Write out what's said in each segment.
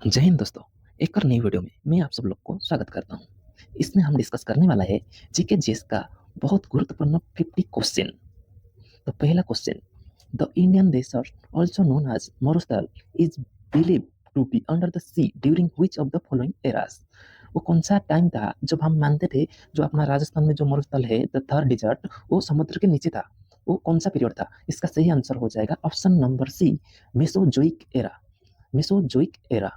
जय हिंद दोस्तों। एक और नई वीडियो में मैं आप सब लोग को स्वागत करता हूँ। इसमें हम डिस्कस करने वाला है जीके जीएस का बहुत गुरुत्वपूर्ण 50 क्वेश्चन। तो पहला question, the Indian desert also known as मरुस्थल is believe to be under the sea during which of the following eras. वो कौन सा टाइम था जब हम मानते थे जो अपना राजस्थान में जो मरुस्थल है द थर डिजर्ट वो समुद्र के नीचे था। वो कौन सा पीरियड था? इसका सही आंसर हो जाएगा option number C, Mesozoic era. Mesozoic era.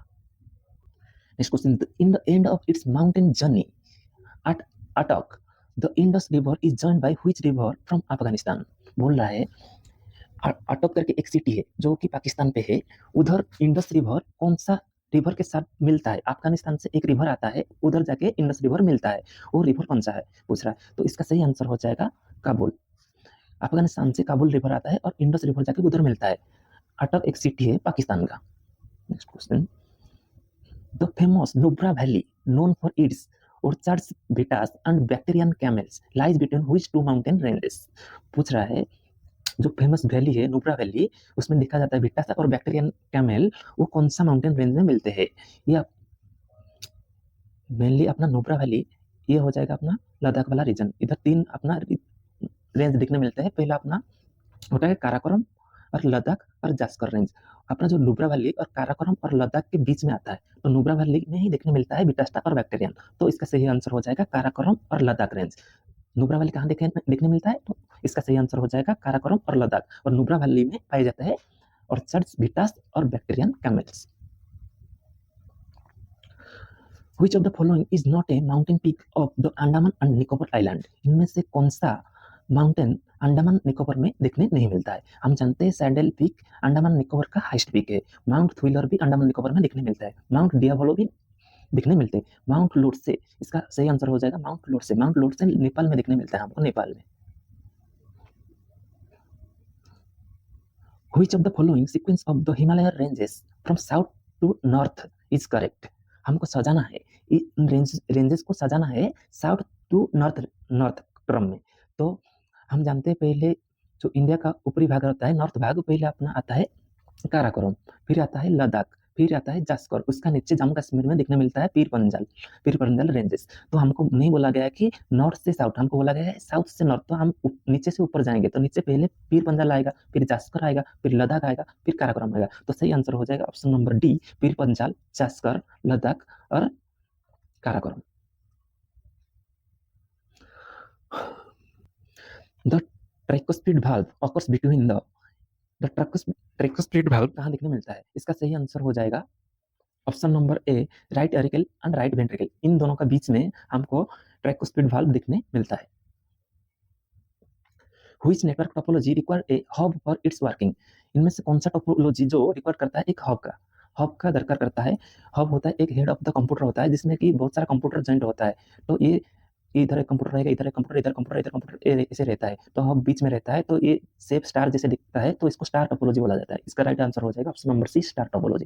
Next question, in the end of its mountain journey at Atak, the Indus River is joined by which river from Afghanistan? बोल रहा है अटक करके एक सिटी है जो कि पाकिस्तान पे है। उधर इंडस रिवर कौन सा रिवर के साथ मिलता है? अफगानिस्तान से एक रिवर आता है, उधर जाके इंडस रिवर मिलता है। वो रिवर कौन सा है पूछ रहा है। तो इसका सही आंसर हो जाएगा काबुल। अफगानिस्तान से काबुल रिवर आता है और इंडस रिवर जाके उधर मिलता है। अटक एक सिटी है पाकिस्तान का। Next question, The famous Nubra Valley, known for its orchards, betas, and Bactrian camels, lies between which two mountain ranges? पूछ रहा है जो फेमस वैली है नुब्रा वैली, उसमें देखा जाता है बिट्टा और बैक्टीरियन कैमल, वो कौन सा माउंटेन रेंज में मिलते हैं? ये मेनली अपना नुब्रा वैली, ये हो जाएगा अपना लद्दाख वाला रीजन। इधर तीन अपना रेंज देखने मिलते हैं। पहला अपना होता है काराकोरम और लद्दाख और जास्कर रेंज। अपना जो नुब्रा वैली और काराकोरम और लद्दाख के बीच में आता है, तो नुब्रा वैली में ही देखने मिलता है बिटास्टा और बैक्टीरियन। तो इसका सही आंसर हो जाएगा काराकोरम और लद्दाख रेंज। नुब्रा वैली कहाँ देखने मिलता है? तो इसका सही आंसर हो जाएगा काराकोरम और लद्दाख। और नुब्रा वैली में पाया जाता है ऑर्चर्ड्स, बिटास और Bactrian camels. Which of the following is not a mountain peak of the Andaman and Nicobar Island? इनमें से कौन सा माउंटेन अंडमान निकोबार में देखने नहीं मिलता है? हम जानते हैं सैडल पीक अंडमान निकोबार का हाईएस्ट पीक है। माउंट थ्विलर भी अंडमान निकोबार में देखने मिलता है। माउंट डियावोलो भी दिखने मिलते हैं। माउंट लोटसे, इसका सही आंसर हो जाएगा माउंट लोटसे। माउंट लोटसे नेपाल में दिखने मिलता है हमको, नेपाल में। Which of the following sequence of the Himalaya ranges from south to north is correct? हमको सजाना है, इन रेंजेस को सजाना है साउथ टू नॉर्थ, नॉर्थ क्रम में। तो हम जानते हैं पहले जो इंडिया का ऊपरी भाग रहता है, नॉर्थ भाग, पहले अपना आता है काराकोरम, फिर आता है लद्दाख, फिर आता है जास्कर, उसका नीचे जम्मू कश्मीर में देखने मिलता है पीर पंजाल रेंजेस। तो हमको नहीं बोला गया है कि नॉर्थ से साउथ, हमको बोला गया है साउथ से नॉर्थ। तो हम नीचे से ऊपर जाएंगे तो नीचे पहले पीर पंजाल आएगा, फिर जास्कर आएगा, फिर लद्दाख आएगा, फिर काराकोरम आएगा। तो सही आंसर हो जाएगा option number D, Pir Panjal, Zanskar, Ladakh और Karakoram. The tricuspid valve occurs between the tricuspid valve कहाँ देखने मिलता है? इसका सही आंसर हो जाएगा option number A, right auricle and right ventricle. इन दोनों का बीच में हमको ट्राइकोस्पिड वाल्व दिखने मिलता है। Which network topology require a hub for its working? इनमें से कौन सा टोपोलॉजी जो रिक्वायर करता है एक हब का? हब का दरकार करता है। हब होता है एक हेड ऑफ द कंप्यूटर होता है जिसमें कि बहुत सारा कंप्यूटर जॉइंट होता है। तो ये इधर एक कंप्यूटर रहेगा, इधर एक कंप्यूटर, इधर कंप्यूटर, इधर कंप्यूटर, ऐसे रहता है। तो हब बीच में रहता है, तो ये शेप स्टार जैसे दिखता है, तो इसको स्टार टोपोलॉजी बोला जाता है। इसका राइट आंसर हो जाएगा option number C, star topology.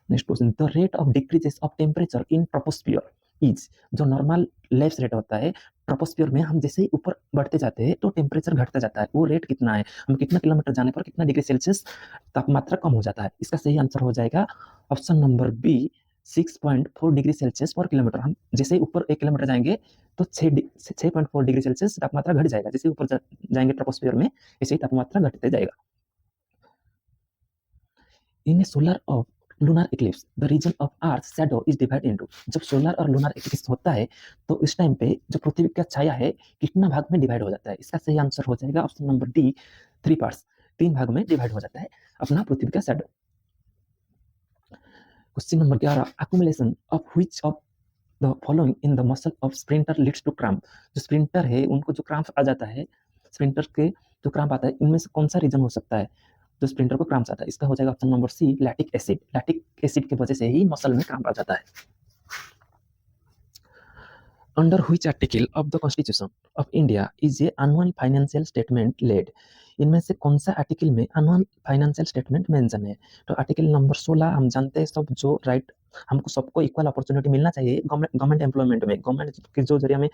Next question, the rate of decreases of temperature in troposphere is, जो नॉर्मल लेफ्ट रेट होता है ट्रोपोस्फियर में, हम जैसे ही ऊपर बढ़ते जाते हैं तो टेम्परेचर घटता जाता है। वो रेट कितना है? हम कितना किलोमीटर जाने पर कितना डिग्री सेल्सियस तापमात्रा कम हो जाता है? इसका सही आंसर हो जाएगा option number B, 6.4 degree Celsius पर किलोमीटर। हम जैसे ही ऊपर 1 किलोमीटर जाएंगे तो 6.4 डिग्री सेल्सियस तापमात्रा घट जाएगा। जैसे ऊपर जाएंगे ट्रोपोस्फियर में, ऐसे ही तापमात्रा घटते जाएगा। In a solar of lunar eclipse the region of earth shadow is divide into, जब सोलर और लूनर इक्लिप्स होता है तो इस टाइम पे जो पृथ्वी का छाया है कितना भाग में डिवाइड हो जाता है? इसका सही आंसर हो जाएगा ऑप्शन नंबर डी, 3 पार्ट्स, 3 भाग में डिवाइड हो जाता है अपना पृथ्वी का shadow. Question number 11, accumulation of which of the following in the muscle of sprinter leads to cramp. जो स्प्रिंटर है उनको जो क्रैम्प आ जाता है, स्प्रिंटर के जो क्रैम्प आता है, इनमें से कौन सा रीजन हो सकता है जो स्प्रिंटर को क्रैम्प आता है? इसका हो जाएगा option number C, lactic acid. Lactic acid की वजह से ही मसल में क्रैम्प आ जाता है। Under which article of the constitution of India is a annual financial statement laid. इनमें से कौन सा आर्टिकल में एनुअल फाइनेंशियल स्टेटमेंट मेंशन है? तो आर्टिकल नंबर 16 हम जानते हैं सब, जो राइट हमको सबको इक्वल अपॉर्चुनिटी मिलना चाहिए गवर्नमेंट एम्प्लॉयमेंट में। गवर्नमेंट के जो जरिए में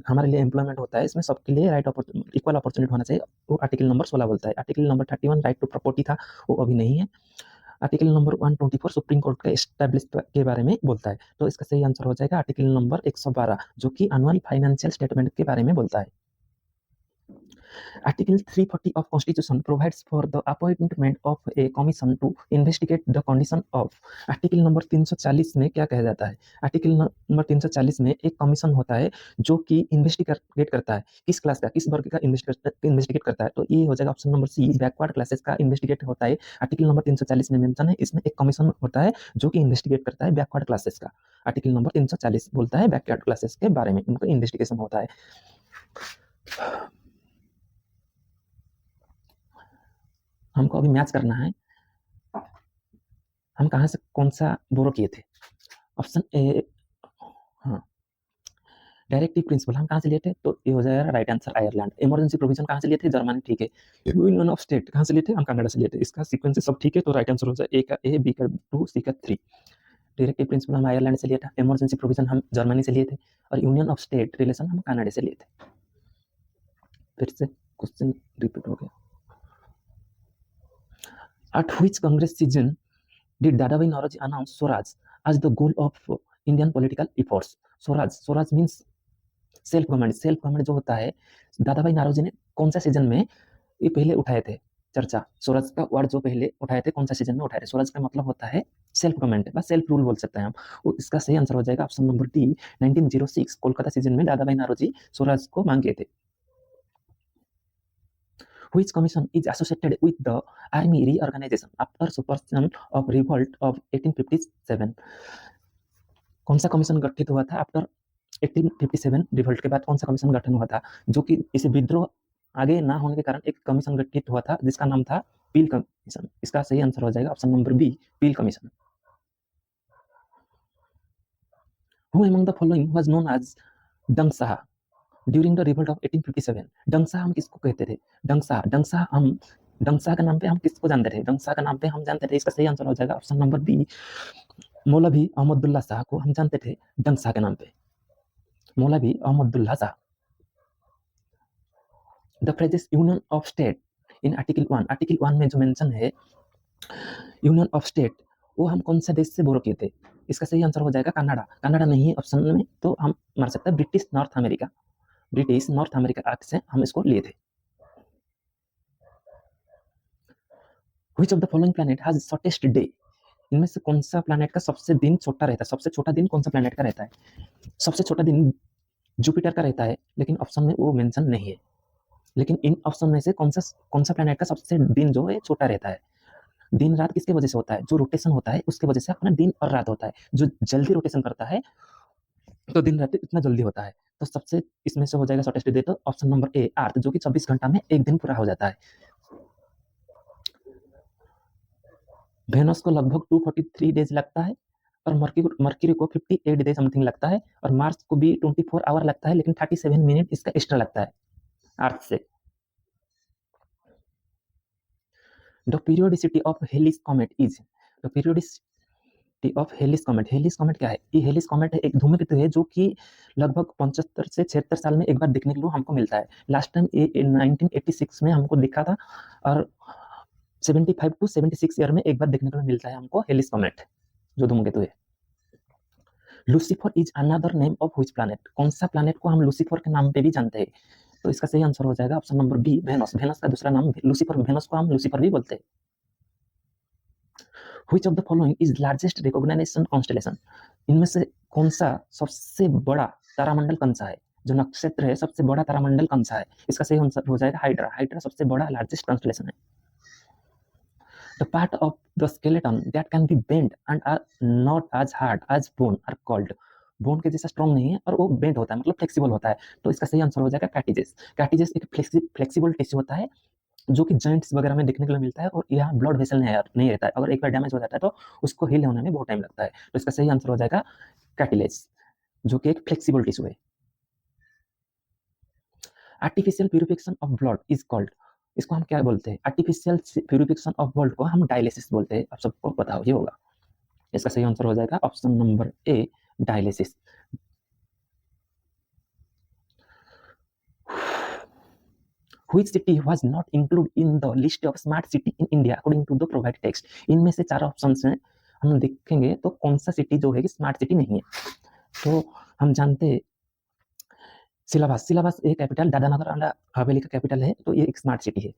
हमारे लिए एम्प्लॉयमेंट होता है, इसमें सबके लिए राइट इक्वल अपॉर्चुनिटी होना चाहिए। वो आर्टिकल नंबर 16 बोलता है। Article number 31 right to property था, वो अभी नहीं है। आर्टिकल नंबर 124 सुप्रीम कोर्ट के एस्टैब्लिश के बारे में बोलता है। तो इसका सही आंसर हो जाएगा आर्टिकल नंबर 112 जो कि एनुअल फाइनेंशियल स्टेटमेंट के बारे में बोलता है। Article 340 of Constitution provides for the appointment of a commission to investigate the condition of। Article number 340 में क्या कहा जाता है? आर्टिकल नंबर 340 में एक कमीशन होता है जो कि इन्वेस्टिगेट करता है किस क्लास का, किस वर्ग का इन्वेस्टिगेट करता है। तो ये हो जाएगा option number C, backward classes का इन्वेस्टिगेट होता है। आर्टिकल नंबर 340 में मेंशन है, इसमें एक कमीशन होता है जो कि इन्वेस्टिगेट करता है बैकवर्ड क्लासेस का। आर्टिकल नंबर 340 बोलता है बैकवर्ड क्लासेस के बारे में, उनका इन्वेस्टिगेशन होता है। हमको अभी मैच करना है, हम कहाँ से कौन सा बोरो किए थे। ऑप्शन ए, हाँ, डायरेक्टिव प्रिंसिपल हम कहाँ से लिए थे, तो ये हो जाएगा right answer Ireland. Emergency provision कहाँ से लिए थे, जर्मनी, ठीक है। यूनियन ऑफ स्टेट कहाँ से लिए थे, हम कनाडा से लिए थे। इसका सीक्वेंस सब ठीक है, तो राइट आंसर हो जाए ए का ए, बी का 2, सी का 3। डायरेक्टिव प्रिंसिपल हम आयरलैंड से लिए था, इमरजेंसी प्रोविजन हम जर्मनी से लिए थे, और यूनियन ऑफ स्टेट रिलेशन हम कनाडा से लिए थे। फिर से क्वेश्चन रिपीट हो गया। At which Congress season did Dadabhai Naoroji announce Swaraj as the goal of Indian political efforts? Swaraj means self government. Self government जो होता है, दादा भाई नारोजी ने कौन सा सीजन में ये पहले उठाए थे चर्चा, स्वराज का वर्ड जो पहले उठाए थे, कौन सा सीजन में उठाए थे। स्वराज का मतलब होता है सेल्फ गवर्नमेंट, बस सेल्फ रूल बोल सकते हैं हम। इसका सही आंसर हो जाएगा option number D, 1906 Kolkata season में दादा भाई नारोजी स्वराज को मांगे थे। Which commission is associated with the army reorganization after suppression of revolt of 1857? कौन सा कमीशन गठित हुआ था आफ्टर 1857 रिवोल्ट के बाद? कौन सा कमीशन गठन हुआ था जो कि इसे विद्रोह आगे ना होने के कारण एक कमीशन गठित हुआ था जिसका नाम था पील कमीशन। इसका सही आंसर हो जाएगा option number B, Peel commission. Who among the following was known as डंग साहा ड्यूरिंग द रिवोल्ट ऑफ 1857? डंग साहा हम किसको कहते थे? डंग साहा के नाम पे हम किसको जानते थे? डंग साहा के नाम पे हम जानते थे, इसका सही आंसर हो जाएगा ऑप्शन नंबर बी, मौलवी अहमदुल्ला शाह को हम जानते थे डंग साहा के नाम पे, मौलवी Ahmadullah Shah. The phrases union of state in article 1, article 1 में जो मेंशन है यूनियन ऑफ स्टेट, वो हम कौन सा देश से बोरो किए थे? इसका सही आंसर हो जाएगा कनाडा। कनाडा नहीं है ऑप्शन में, तो हम मार सकते हैं British north America. British north America act से हम इसको लिए थे। Which of the following planet has shortest day? इनमें से कौन सा प्लैनेट का सबसे दिन छोटा रहता है? सबसे छोटा दिन कौन सा प्लैनेट का रहता है? सबसे छोटा दिन जुपिटर का रहता है, लेकिन ऑप्शन में वो मेंशन नहीं है। लेकिन इन ऑप्शन में से कौन सा प्लैनेट का सबसे दिन जो है छोटा रहता है? दिन रात किसके वजह से होता है? जो रोटेशन होता है उसके वजह से अपना दिन और रात होता है। जो जल्दी रोटेशन करता है तो दिन रात इतना जल्दी होता है। तो सबसे इसमें से हो जाएगा शॉर्टेस्ट डे, तो ऑप्शन नंबर ए, अर्थ, जो कि 24 घंटा में एक दिन पूरा हो जाता है। वेनस को लगभग 243 डेज लगता है, और मर्क्यूरी को 58 डे समथिंग लगता है, और मार्स को भी 24 आवर लगता है, लेकिन 37 मिनट इसका एक्स्ट्रा लगता है अर्थ से। The periodicity of Halley's comet is, the periodicity of Halley's comet, Halley's comet क्या है? ये हेलिस कॉमेट एक धूमकेतु है जो कि लगभग 75 से 76 साल में एक बार दिखने के लिए हमको मिलता है। लास्ट टाइम 1986 में हमको दिखा था, और 75 टू 76 ईयर में एक बार देखने को मिलता है हमको हेलिस कॉमेट जो धूमकेतु है। Lucifer is another name of which planet? कौन सा प्लैनेट को हम लूसीफर के नाम पे भी जानते हैं? तो इसका सही आंसर हो जाएगा option number B, Venus. Venus का दूसरा नाम लूसीफर, वेनस को हम लूसीफर भी बोलते हैं। Which of the following is largest recognization constellation? इनमें से कौन सा सबसे बड़ा तारामंडल कौन सा है? जो नक्षत्र है सबसे बड़ा तारामंडल कौन सा है? इसका सही आंसर हो जाएगा हाइड्रा। हाइड्रा सबसे बड़ा लार्जेस्ट कॉन्स्टेलेशन है। The part of the skeleton that can be bent and are not as hard as bone are called। Bone के जैसा स्ट्रॉन्ग नहीं है और वो बेंट होता है, मतलब फ्लेक्सिबल होता है। तो इसका सही आंसर हो जाएगा कार्टिजेस। कार्टिजेस एक फ्लेक्सिबल टिश्यू होता है जो कि जॉइंट्स वगैरह में देखने के लिए मिलता है, और यहाँ ब्लड वेसल नहीं रहता है। अगर एक बार डैमेज हो जाता है तो उसको हील होने में बहुत टाइम लगता है। तो इसका सही आंसर हो जाएगा कार्टिलेज, जो कि एक फ्लेक्सिबल टिश्यू है। Artificial purification of blood is called, इसको हम क्या बोलते हैं? आर्टिफिशियल प्यूरिफिकेशन ऑफ ब्लड को हम डायलिसिस बोलते हैं। आप सबको पता ही होगा। इसका सही आंसर हो जाएगा option number A, dialysis. Which city was not included in the list of smart city in India according to the provided text? इनमें से चार ऑप्शंस हैं, हम देखेंगे तो कौन सा सिटी जो है कि स्मार्ट सिटी नहीं है। तो हम जानते हैं सिलाबास एक कैपिटल दादानगर हवेली का कैपिटल है, तो ये एक स्मार्ट सिटी है।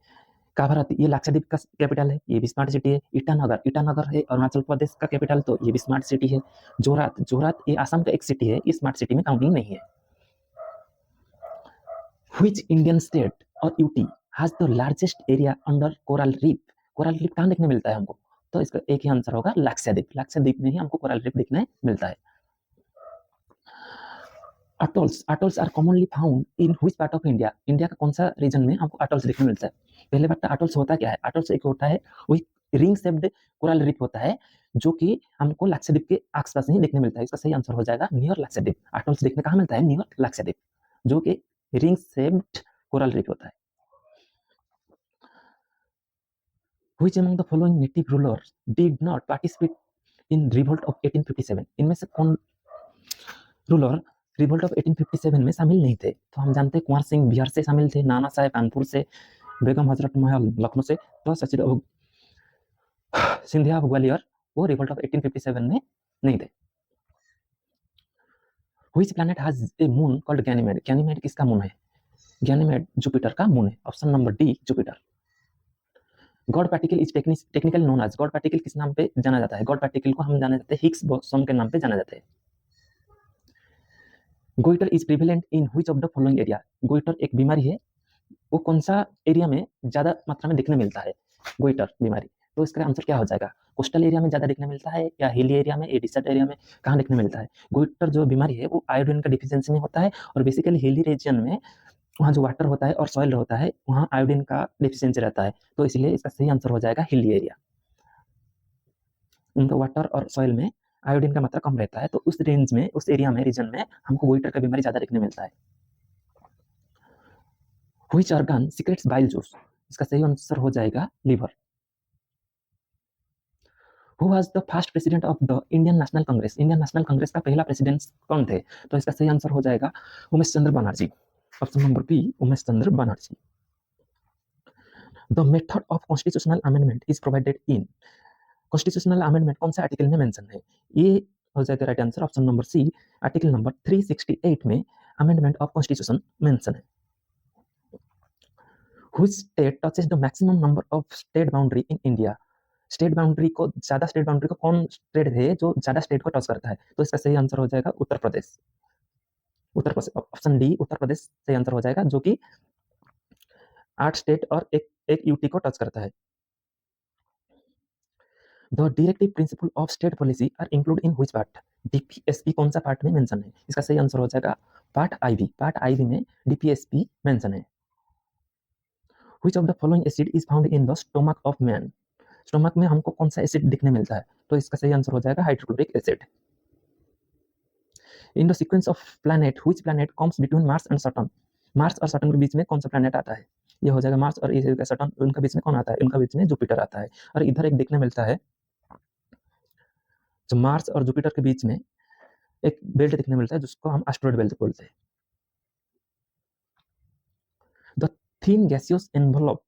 काभरती ये लक्षद्वीप का कैपिटल है, ये भी स्मार्ट सिटी है। ईटानगर है अरुणाचल प्रदेश का कैपिटल, तो ये भी स्मार्ट सिटी है। जोरहाट ये असम का एक सिटी है, ये स्मार्ट सिटी में काउंटिंग नहीं है। Which Indian state और UT has the largest area under coral reef? Coral reef कहाँ देखने मिलता है हमको? तो इसका एक ही आंसर होगा लक्षद्वीप में ही हमको कोरल रीफ देखने मिलता है। Atolls are commonly found in which part of India? India का कौन सा रीजन में हमको अटोल्स देखने मिलता है? पहले बात अटोल्स होता क्या है? अटोल्स एक होता है वही रिंग शेप्ड कोरल रीफ होता है, जो कि हमको लक्षद्वीप के आसपास ही देखने मिलता है। इसका सही आंसर हो जाएगा नियर लक्षद्वीप। अटोल्स देखने कहाँ मिलता है? नियर लक्षद्वीप, जो कि रिंग शेप्ड कोरल रीफ होता है। Which among the following native rulers did not participate in revolt of 1857? इनमें से कौन रूलर रिवोल्ट ऑफ 1857 में शामिल नहीं थे? तो हम जानते हैं कुंवर सिंह बिहार से शामिल थे, नाना साहेब कानपुर से, बेगम हजरत महल लखनऊ से, तो सचिन सिंधिया ग्वालियर वो रिवोल्ट ऑफ 1857 में नहीं थे। Which planet has a moon called Ganymede? Ganymede किसका मून है? Ganymede जुपिटर का मून है। Option number D Jupiter. God particle is technically known as, God particle किस नाम पे जाना जाता है? गॉड पार्टिकल को हम जाने जाते हैं हिग्स बोसॉन के नाम पे जाना जाता है। Goitre is prevalent in which of the following area? Goitre एक बीमारी है, वो कौन सा एरिया में ज्यादा मात्रा में देखने मिलता है गोइटर बीमारी? तो इसका आंसर क्या हो जाएगा? कोस्टल एरिया में ज्यादा देखने मिलता है या हिली एरिया में, डिसर्ट एरिया में, कहाँ देखने मिलता है? गोइटर जो बीमारी है वो आयोडीन का डिफिशियंसी में होता है, और बेसिकली हिली रीजन में वहाँ जो वाटर होता है और सॉइल होता है वहाँ आयोडीन का डिफिशियंसी रहता है, तो इसलिए इसका सही आंसर हो जाएगा हिली एरिया। उनका वाटर और सॉइल में आयोडीन का मात्रा कम रहता है, तो उस रेंज में, उस एरिया में, रीजन में हमको गोइटर का बीमारी ज्यादा देखने मिलता है। Which organ secrets bile juice? इसका सही आंसर हो जाएगा liver. Who was the first president of the Indian national Congress? Indian national Congress का पहला प्रेसिडेंट कौन थे? तो इसका सही आंसर हो जाएगा Umesh Chandra Banerjee. Option number B Umesh Chandra Banerjee. The method of constitutional amendment is provided in, constitutional amendment कौन सा आर्टिकल में मेंशन है? ये हो जाएगा right answer option number C, article number 368 में अमेंडमेंट ऑफ कॉन्स्टिट्यूशन मेंशन है। Which state touches the maximum number of state boundary in India? State boundary को कौन स्टेट है जो ज्यादा स्टेट को टच करता है? तो इसका सही आंसर हो जाएगा उत्तर प्रदेश। ऑप्शन डी उत्तर प्रदेश सही आंसर हो जाएगा, जो कि 8 स्टेट और एक यूटी को टच करता है। The directive principle of state policy are include in which part? DPSP कौन सा पार्ट में मेंशन है? इसका सही आंसर हो जाएगा पार्ट आईबी में डीपीएसपी मेंशन है। Which of the following acid is found in the stomach of man? Stomach में हमको कौन सा एसिड दिखने मिलता है? तो इसका सही आंसर हो जाएगा hydrochloric acid. In the sequence of planet which planet comes between Mars and Saturn? Mars और सैटर्न के बीच में कौन सा प्लैनेट आता है? ये हो जाएगा मार्स और सैटर्न, उनके बीच में कौन आता है? उनके बीच में जुपिटर आता है। और इधर एक देखने मिलता है, जो मार्स और जुपिटर के बीच में एक बेल्ट दिखने मिलता है जिसको हम एस्टेरॉयड बेल्ट बोलते हैं। The thin gaseous envelope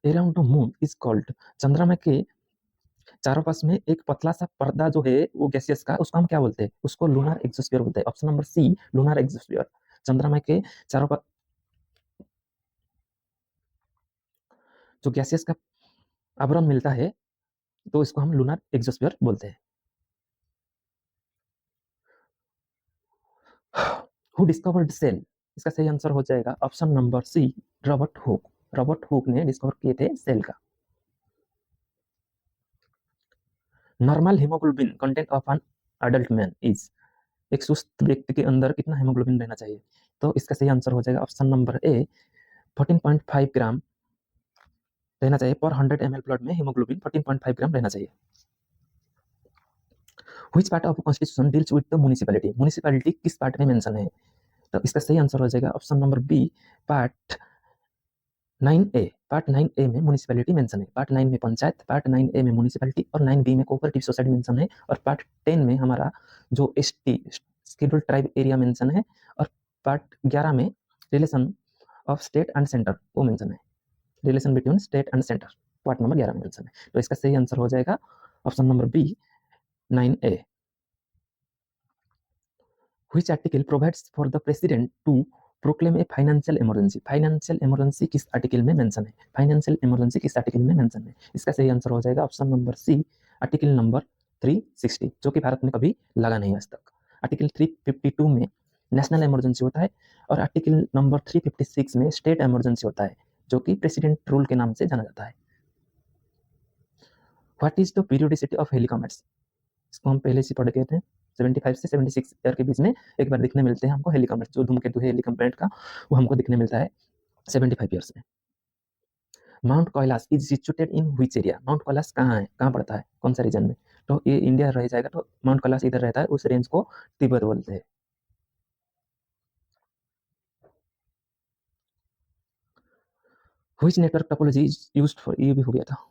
around the moon is called, चंद्रमा के चारों पास में एक पतला सा पर्दा जो है वो गैसियस का, उसको हम क्या बोलते हैं? उसको लूनर एक्सोस्फीयर बोलते हैं। Option number C lunar exosphere. चंद्रमा के चारों पास जो गैसियस का आवरण मिलता है तो इसको हम लूनर एक्सोस्फीयर बोलते हैं। Who discovered cell? इसका सही आंसर हो जाएगा option number C Robert Hooke. Robert Hooke ने डिस्कवर किए थे सेल का। Normal haemoglobin content of an adult man is, एक सुस्त व्यक्ति के अंदर कितना हीमोग्लोबिन रहना चाहिए? तो इसका सही आंसर हो जाएगा ऑप्शन नंबर ए 14.5 ग्राम रहना चाहिए। पर 100 ml ब्लड में हीमोग्लोबिन 14.5 ग्राम रहना चाहिए। Which part of constitution deals with the municipality? Municipality किस पार्ट में मेंशन है? तो इसका सही आंसर हो जाएगा option number B part 9A। Part 9A में म्युनिसिपैलिटी मेंशन है। पार्ट 9 में पंचायत, पार्ट 9A में म्युनिसिपैलिटी और 9B में कोऑपरेटिव सोसाइटी मेंशन है, और पार्ट 10 में हमारा जो ST scheduled tribe area mention है, और पार्ट 11 में relation of state and centre वो मेंशन है। Relation between state and centre part number 11 में मेंशन है। तो इसका सही आंसर हो जाएगा option number B 9A। Which article provides for the president to proclaim a financial emergency? Financial emergency किस आर्टिकल में मेंशन है? फाइनेंशियल इमरजेंसी किस आर्टिकल में मेंशन है? इसका सही आंसर हो जाएगा option number C article number 360, जो कि भारत में कभी लगा नहीं आज तक। आर्टिकल 352 में नेशनल इमरजेंसी होता है और आर्टिकल नंबर 356 में स्टेट इमरजेंसी होता है, जो कि प्रेसिडेंट रूल के नाम से जाना जाता है। What is the periodicity of Halley's comets? इसको हम पहले से पढ़ गए थे। 75 से 76 ईयर के बीच में एक बार दिखने मिलते हैं हमको हेलिकॉमेट, जो धूमकेतु है हेलिकॉमेट का, वो हमको दिखने मिलता है 75 ईयर्स में। Mount Kailash is situated in which area? Mount Kailash कहाँ है, कहाँ पड़ता है, कौन सा रीजन में? तो ये इंडिया रह जाएगा, तो माउंट कैलाश इधर रहता है, उस रेंज को तिब्बत बोलते हैं। Which network topology is used for, ये भी हो गया था।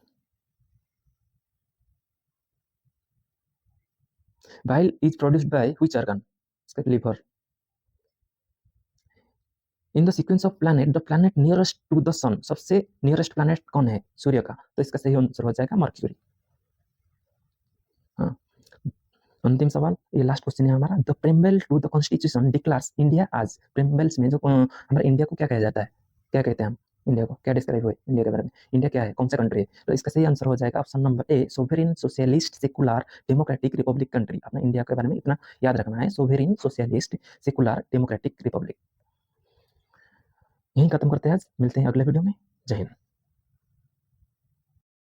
Bile is produced by which organ? इसका liver. In the sequence of planet the planet nearest to the sun, सबसे नियरेस्ट प्लैनेट कौन है सूर्य का? तो इसका सही आंसर हो जाएगा मर्क्यूरी। हाँ, अंतिम सवाल, ये लास्ट क्वेश्चन है हमारा। The preamble to the constitution declares India as, preambles में जो हमारे इंडिया को क्या कहा जाता है, क्या कहते हैं हम इंडिया को, क्या डिस्क्राइब हुए इंडिया के बारे में? इंडिया क्या है, कौन सा कंट्री है? तो इसका सही आंसर हो जाएगा option number A sovereign socialist secular democratic republic country. अपना इंडिया के बारे में इतना याद रखना है, sovereign socialist secular democratic republic. यहीं खत्म करते हैं आज, मिलते हैं अगले वीडियो में। जय हिंद।